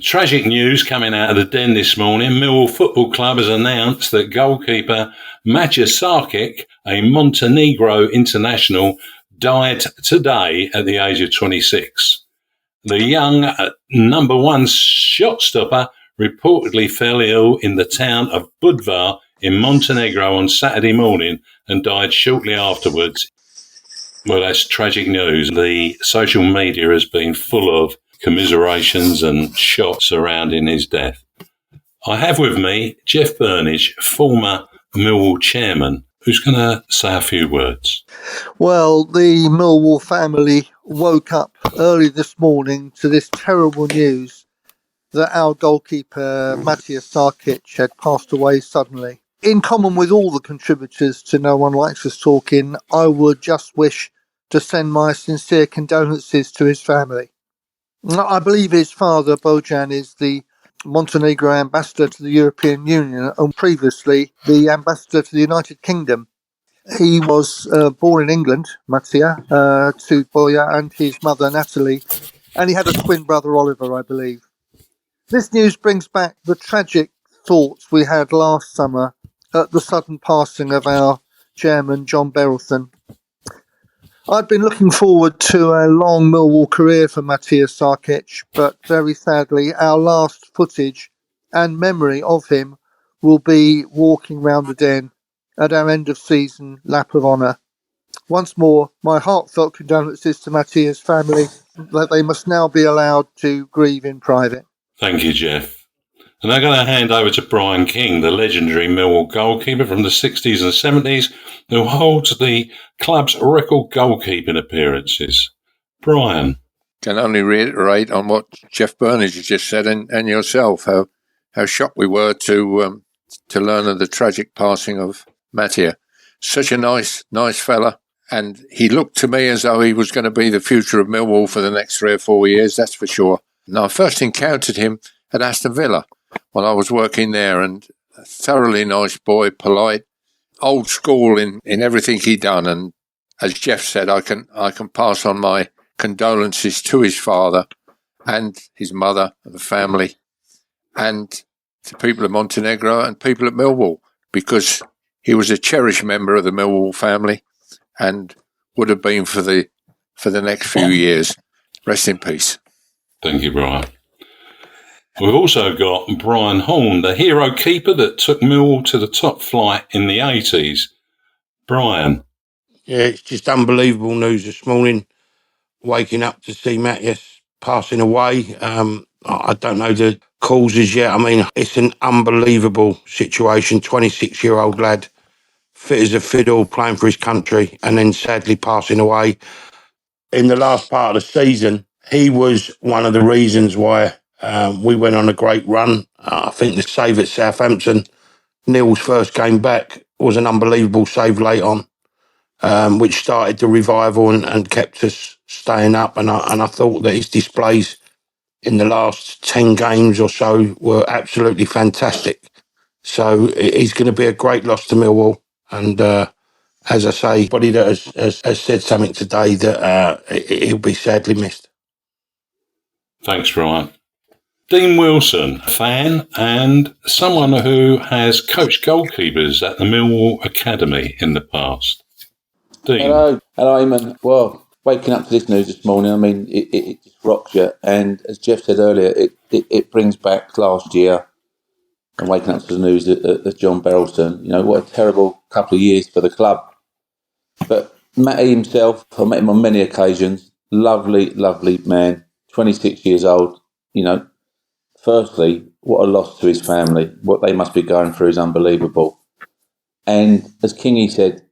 Tragic news coming out of the den this morning. Millwall Football Club has announced that goalkeeper Matija Sarkic, a Montenegro international, died today at the age of 26. The young number one shot stopper reportedly fell ill in the town of Budvar in Montenegro on Saturday morning and died shortly afterwards. Well, that's tragic news. The social media has been full of commiserations and shots surrounding his death. I have with me Jeff Burnige, former Millwall Chairman, who's going to say a few words. Well, the Millwall family woke up early this morning to this terrible news that our goalkeeper Matija Sarkic had passed away suddenly. In common with all the contributors to No One Likes Us Talking, I would just wish to send my sincere condolences to his family. I believe his father, Bojan, is the Montenegro ambassador to the European Union and previously the ambassador to the United Kingdom. He was born in England, Matija, to Boja and his mother, Natalie, and he had a twin brother, Oliver, I believe. This news brings back the tragic thoughts we had last summer at the sudden passing of our chairman, John Berylson. I'd been looking forward to a long Millwall career for Matija Sarkic, but very sadly, our last footage and memory of him will be walking round the den at our end-of-season lap of honour. Once more, my heartfelt condolences to Matija's family, that they must now be allowed to grieve in private. Thank you, Jeff. And I'm going to hand over to Bryan King, the legendary Millwall goalkeeper from the 60s and 70s, who holds the club's record goalkeeping appearances. Bryan. Can only reiterate on what Jeff Burnige just said and yourself, how shocked we were to learn of the tragic passing of Matija. Such a nice fella, and he looked to me as though he was going to be the future of Millwall for the next 3 or 4 years, that's for sure. Now, I first encountered him at Aston Villa when I was working there, and a thoroughly nice boy, polite, old school in everything he'd done. And as Jeff said, I can pass on my condolences to his father and his mother and the family and to people of Montenegro and people at Millwall, because he was a cherished member of the Millwall family and would have been for the next few years. Rest in peace. Thank you, Bryan. We've also got Bryan Horne, the hero keeper that took Millwall to the top flight in the 80s. Bryan. Yeah, it's just unbelievable news this morning, waking up to see Matija passing away. I don't know the causes yet. I mean, it's an unbelievable situation. 26-year-old lad, fit as a fiddle, playing for his country, and then sadly passing away. In the last part of the season, he was one of the reasons why we went on a great run. I think the save at Southampton, Neil's first game back, was an unbelievable save late on, which started the revival and kept us staying up. And I thought that his displays in the last 10 games or so were absolutely fantastic. So he's going to be a great loss to Millwall. And as I say, anybody that has said something today, that he'll be sadly missed. Thanks, Bryan. Dean Wilson, a fan and someone who has coached goalkeepers at the Millwall Academy in the past. Dean. Hello, Eamonn. Well, waking up to this news this morning, I mean, it just rocks you. And as Jeff said earlier, it brings back last year and waking up to the news that John Berylson, you know, what a terrible couple of years for the club. But Matty himself, I met him on many occasions, lovely, lovely man, 26 years old, you know. Firstly, what a loss to his family. What they must be going through is unbelievable. And as Kingy said,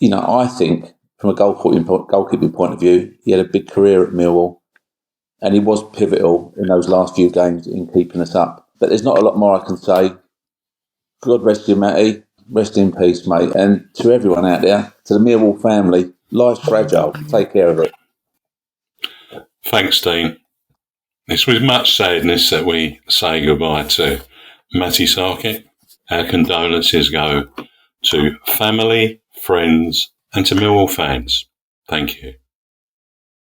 you know, I think from a goalkeeping point of view, he had a big career at Millwall and he was pivotal in those last few games in keeping us up. But there's not a lot more I can say. God rest you, Matty. Rest in peace, mate. And to everyone out there, to the Millwall family, life's fragile. Take care of it. Thanks, Dean. It's with much sadness that we say goodbye to Matija Sarkic. Our condolences go to family, friends, and to Millwall fans. Thank you.